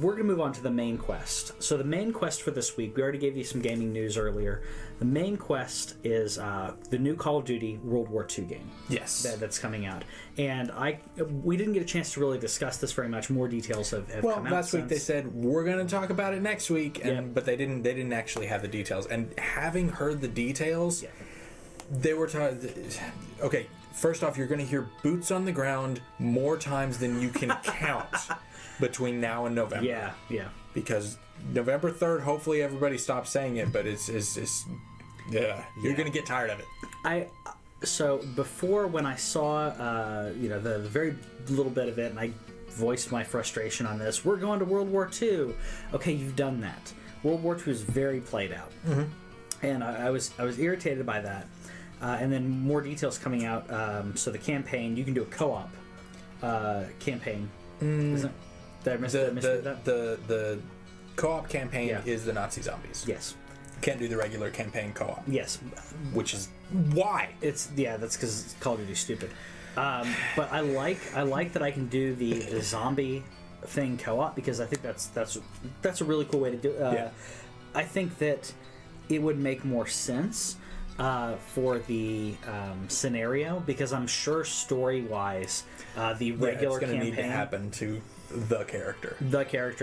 we're going to move on to the main quest. So the main quest for this week, we already gave you some gaming news earlier. The main quest is the new Call of Duty World War II game. Yes. That's coming out. And we didn't get a chance to really discuss this very much. More details have come out. Well, last week they said, we're going to talk about it next week, but they didn't actually have the details. And having heard the details, they were okay, first off, you're going to hear boots on the ground more times than you can count between now and November. Yeah. Because November 3rd, hopefully everybody stops saying it, but it's you're going to get tired of it. So before, when I saw the very little bit of it, and I voiced my frustration on this, we're going to World War II. Okay, you've done that. World War II is very played out. Mm-hmm. And I was irritated by that. And then more details coming out. So the campaign, you can do a co-op campaign. Did I miss that? The co-op campaign is the Nazi zombies. Yes. Can't do the regular campaign co-op. Yes. Which is why. That's because Call of Duty's stupid. But I like that I can do the zombie thing co-op, because I think that's a really cool way to do it. I think that it would make more sense for the scenario, because I'm sure story-wise, the regular campaign... it's going to need to happen to the character.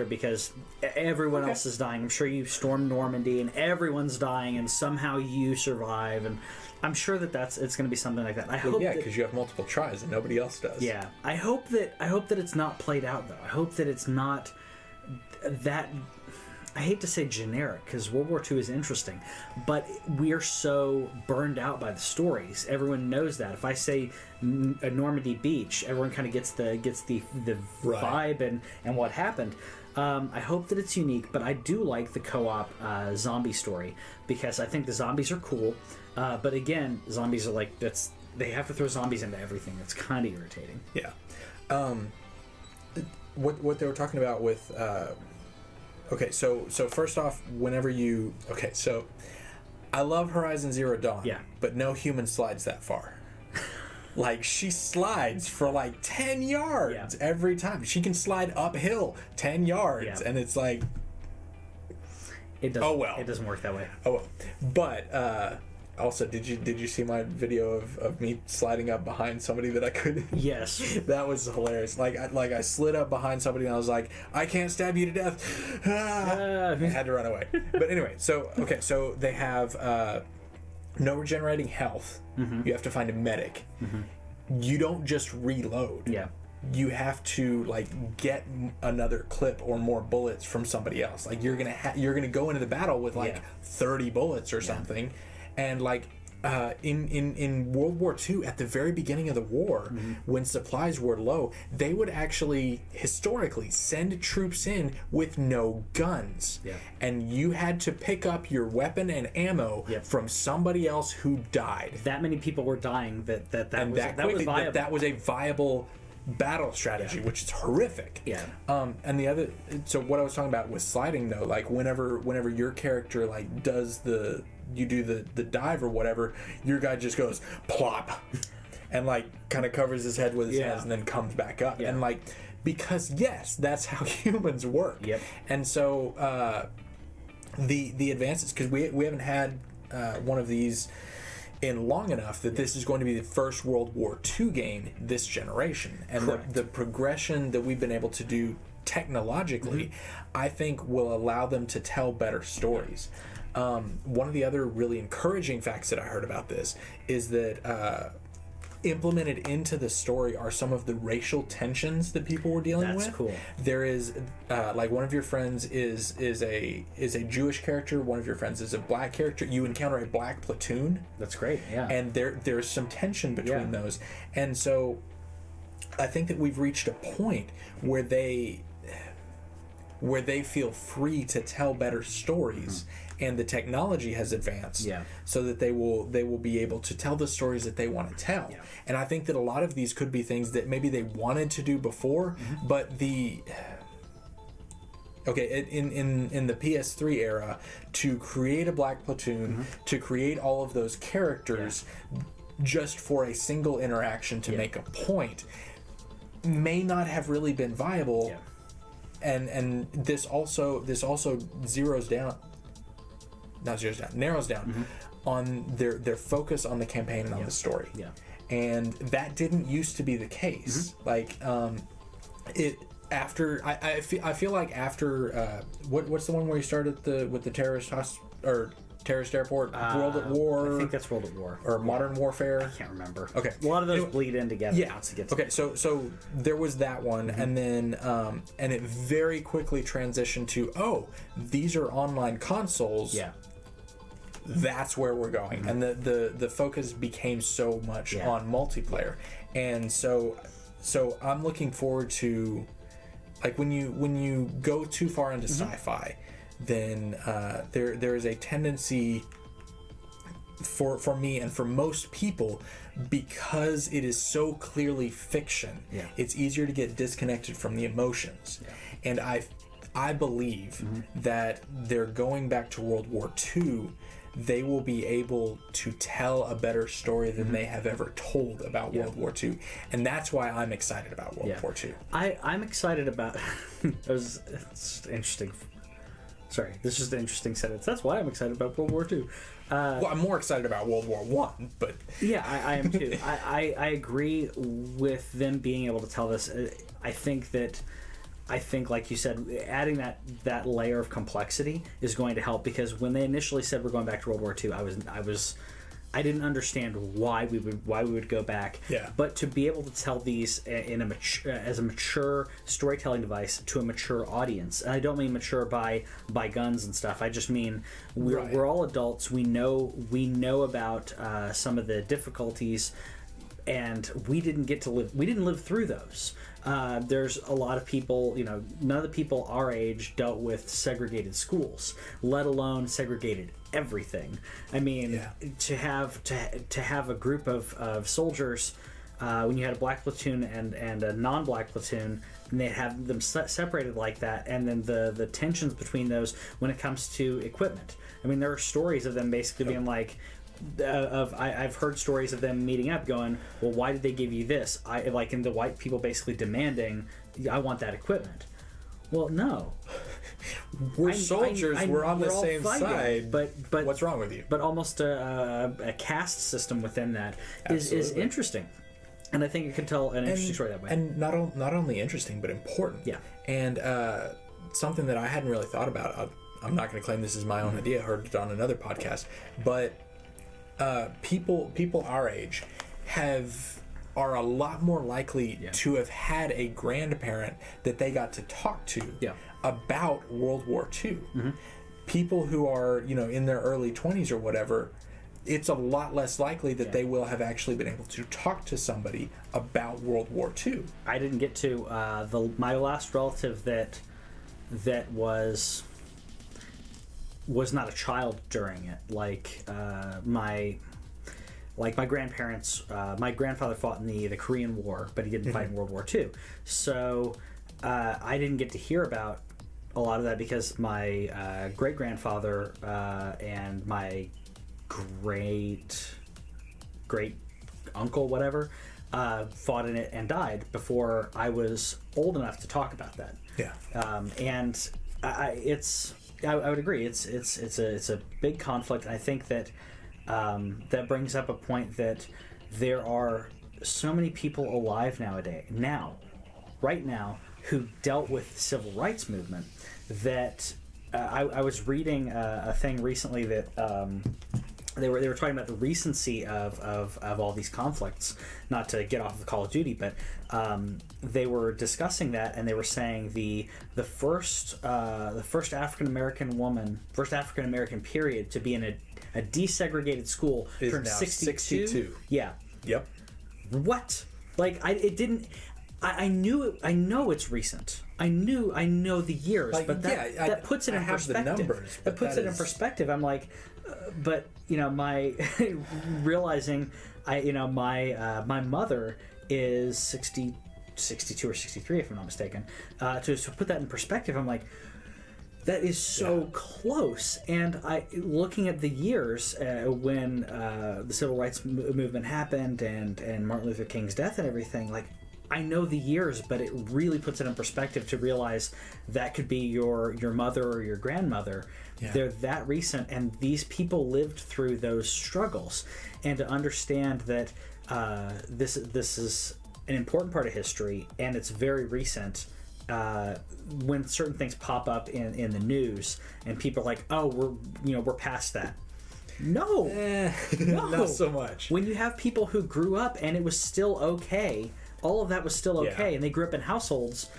Because everyone else is dying. I'm sure you storm Normandy, and everyone's dying, and somehow you survive, and I'm sure it's going to be something like that. I hope because you have multiple tries, and nobody else does. Yeah. I hope that it's not played out, though. I hope that it's not that... I hate to say generic, because World War II is interesting, but we are so burned out by the stories. Everyone knows that. If I say a Normandy Beach, everyone kind of gets the vibe and what happened. I hope that it's unique, but I do like the co-op zombie story, because I think the zombies are cool. But again, zombies are they have to throw zombies into everything. It's kind of irritating. Yeah. What they were talking about with... Okay, so first off, so I love Horizon Zero Dawn, but no human slides that far. She slides for 10 yards every time. She can slide uphill 10 yards, and it's like... It doesn't, It doesn't work that way. Oh, well. But, also, did you see my video of me sliding up behind somebody that I couldn't? Yes. That was hilarious. I slid up behind somebody and I was like, I can't stab you to death. I had to run away. But anyway, so they have no regenerating health. Mm-hmm. You have to find a medic. Mm-hmm. You don't just reload. Yeah. You have to get another clip or more bullets from somebody else. You're gonna go into the battle with 30 bullets or something. And in World War II, at the very beginning of the war, when supplies were low, they would actually historically send troops in with no guns, and you had to pick up your weapon and ammo from somebody else who died. That many people were dying that was a viable battle strategy, which is horrific. And the other, so what I was talking about with sliding though, whenever your character does you do the dive or whatever, your guy just goes plop and kind of covers his head with his hands and then comes back up. And because that's how humans work. And so the advances, because we haven't had one of these in long enough that this is going to be the first World War II game this generation. And the progression that we've been able to do technologically, I think will allow them to tell better stories. One of the other really encouraging facts that I heard about this is that implemented into the story are some of the racial tensions that people were dealing with. That's cool. There is one of your friends is a Jewish character, one of your friends is a black character. You encounter a black platoon. That's great. Yeah. And there's some tension between those. And so I think that we've reached a point where they feel free to tell better stories. And the technology has advanced so that they will be able to tell the stories that they want to tell. And I think that a lot of these could be things that maybe they wanted to do before, but in the PS3 era, to create a black platoon, to create all of those characters just for a single interaction to make a point may not have really been viable. and this also narrows down on their focus on the campaign and on the story. Yeah. And that didn't used to be the case. Like it after I feel like after what's the one where you started with the terrorist terrorist airport, World at War. I think that's World at War or Modern Warfare. I can't remember. Okay, a lot of those bleed in together. Yeah. Okay, so there was that one, and then and it very quickly transitioned to these are online consoles. Yeah. That's where we're going, and the focus became so much on multiplayer, and so I'm looking forward to, like, when you go too far into sci-fi, then there is a tendency for me and for most people, because it is so clearly fiction. Yeah. It's easier to get disconnected from the emotions, and I believe that they're going back to World War II. They will be able to tell a better story than they have ever told about World War II. And that's why I'm excited about World War II. I'm excited about... it's interesting. Sorry, this is just an interesting sentence. That's why I'm excited about World War II. Well, I'm more excited about World War I, but... Yeah, I am too. I agree with them being able to tell this. I think, like you said, adding that layer of complexity is going to help, because when they initially said we're going back to World War II, I didn't understand why we would go back. Yeah. But to be able to tell these as a mature storytelling device to a mature audience, and I don't mean mature by guns and stuff. I just mean we're all adults. We know about some of the difficulties, and we didn't live through those. There's a lot of people, none of the people our age dealt with segregated schools, let alone segregated everything. I mean, to have a group of soldiers, when you had a black platoon and a non-black platoon, and they have them separated like that, and then the tensions between those when it comes to equipment. I mean, there are stories of them basically being like, I've heard stories of them meeting up going, well, why did they give you this? And the white people basically demanding, I want that equipment. Well, no. We're soldiers. We're on the same side. But what's wrong with you? But almost a caste system within that is interesting. And I think it can tell an interesting story that way. And not only interesting, but important. Yeah. And something that I hadn't really thought about, I'm not going to claim this is my own idea, I heard it on another podcast, but people our age are a lot more likely to have had a grandparent that they got to talk to about World War II. People who are in their early 20s or whatever, it's a lot less likely that they will have actually been able to talk to somebody about World War II. I didn't get to my last relative that was not a child during it. My grandparents, my grandfather fought in the Korean War, but he didn't fight in World War II. So I didn't get to hear about a lot of that, because my great grandfather and my great uncle, whatever, fought in it and died before I was old enough to talk about that. Yeah. And I would agree. It's a big conflict, and I think that that brings up a point that there are so many people alive right now, who dealt with the civil rights movement. That I was reading a thing recently that they were talking about the recency of all these conflicts. Not to get off of Call of Duty, but they were discussing that, and they were saying the first African American period to be in a desegregated school turned 62. Yeah. Yep. What? I know it's recent. I know the years, but that puts it in perspective. The numbers, that puts it in perspective. I'm like, but my realizing my mother is 62 or 63 if I'm not mistaken. To put that in perspective, I'm like, that is so close. And looking at the years when the civil rights movement happened and Martin Luther King's death and everything, like, I know the years, but it really puts it in perspective to realize that could be your mother or your grandmother. Yeah. They're that recent, and these people lived through those struggles. And to understand that this is an important part of history, and it's very recent. When certain things pop up in the news, and people are like, "Oh, we're past that." No, no, not so much. When you have people who grew up and it was still okay, all of that was still okay, and they grew up in households.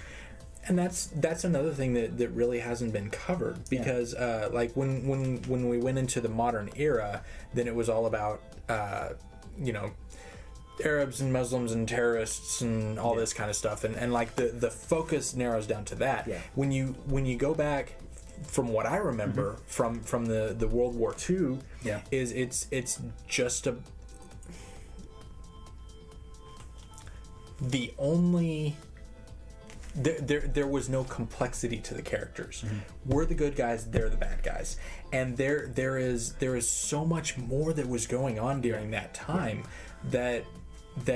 And that's another thing that really hasn't been covered, because like when we went into the modern era, then it was all about Arabs and Muslims and terrorists and all this kind of stuff, and like the focus narrows down to that. When you go back, from what I remember from the World War II, is it's just the only there was no complexity to the characters. We're the good guys, they're the bad guys, and there is so much more that was going on during that time that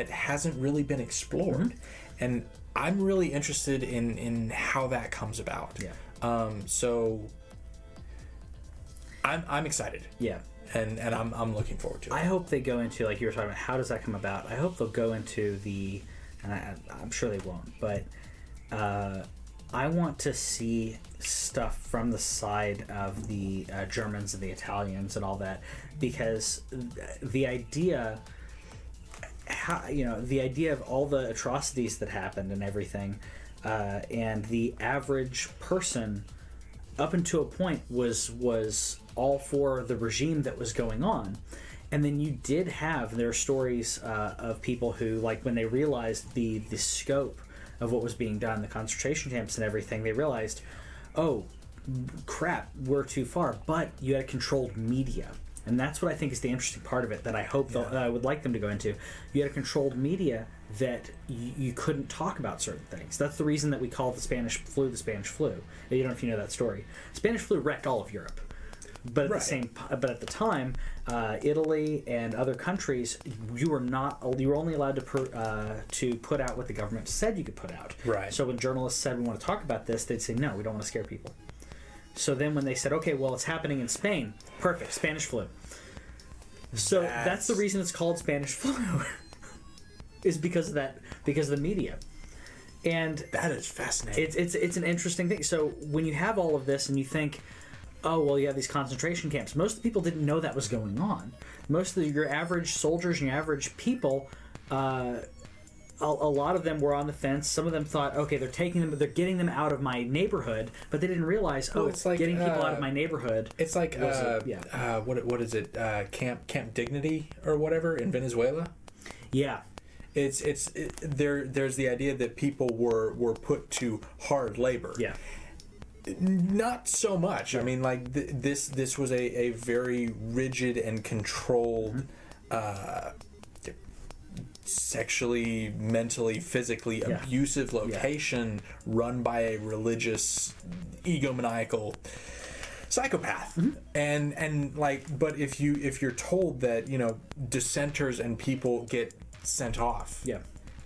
hasn't really been explored, and I'm really interested in how that comes about. So I'm excited. And I'm looking forward to it. I hope they go into, like you were talking about, how does that come about? I hope they'll go into and I'm sure they won't, but I want to see stuff from the side of the Germans and the Italians and all that, because the idea of all the atrocities that happened and everything, and the average person up until a point was all for the regime that was going on. And then you did have, there are stories of people who, like, when they realized the scope of what was being done, the concentration camps and everything, they realized, oh crap, we're too far. But you had controlled media. And that's what I think is the interesting part of it, that I hope I would like them to go into. You had a controlled media that you couldn't talk about certain things. That's the reason that we call the Spanish flu the Spanish flu. You don't know if you know that story. Spanish flu wrecked all of Europe. But at the time, Italy and other countries, you were only allowed to put out what the government said you could put out. Right. So when journalists said we want to talk about this, they'd say no, we don't want to scare people. So then when they said, okay, well, it's happening in Spain, perfect, Spanish flu. So that's the reason it's called Spanish flu, is because of that, because of the media. And that is fascinating. It's an interesting thing. So when you have all of this and you think, oh, well, you have these concentration camps, most of the people didn't know that was going on. Most of your average soldiers and your average people, a lot of them were on the fence. Some of them thought, okay, they're getting them out of my neighborhood, but they didn't realize, it's like, getting people out of my neighborhood. It's like what is it? Camp Dignity or whatever in Venezuela. Yeah, there's the idea that people were put to hard labor. Yeah. Not so much. I mean, like this was a very rigid and controlled. Sexually, mentally, physically abusive location run by a religious, egomaniacal psychopath. And like, but if you're told that, dissenters and people get sent off,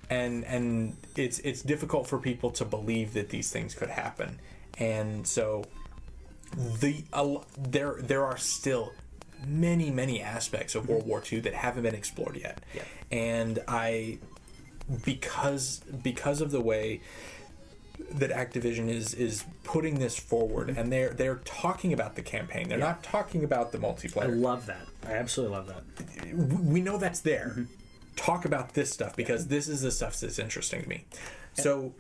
and it's difficult for people to believe that these things could happen, and so there are still many aspects of World War II that haven't been explored yet. And because of the way that Activision is putting this forward, and they're talking about the campaign, they're not talking about the multiplayer. I love that. I absolutely love that. We know that's there. Talk about this stuff, because this is the stuff that's interesting to me. So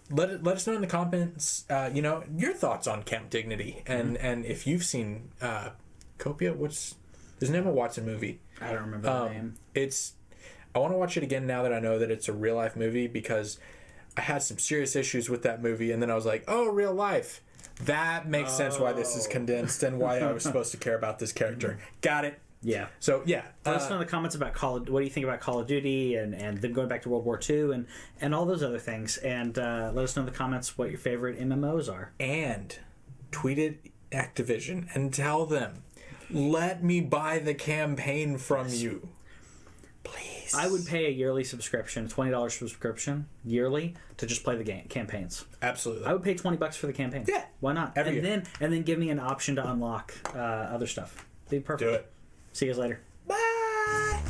let us know in the comments your thoughts on Camp Dignity, and if you've seen Copia, there's an Emma Watson movie. I don't remember the name. I want to watch it again now that I know that it's a real life movie, because I had some serious issues with that movie, and then I was like, oh, real life. That makes sense why this is condensed and why I was supposed to care about this character. Got it. Yeah. So let us know in the comments about what do you think about Call of Duty and them going back to World War II and all those other things, and let us know in the comments what your favorite MMOs are. And tweet at Activision and tell them, let me buy the campaign from you. Please. I would pay a yearly subscription, $20 subscription yearly to just play the game campaigns. Absolutely. I would pay $20 for the campaign. Yeah. Why not? Every year. Then give me an option to unlock other stuff. Be perfect. Do it. See you guys later. Bye.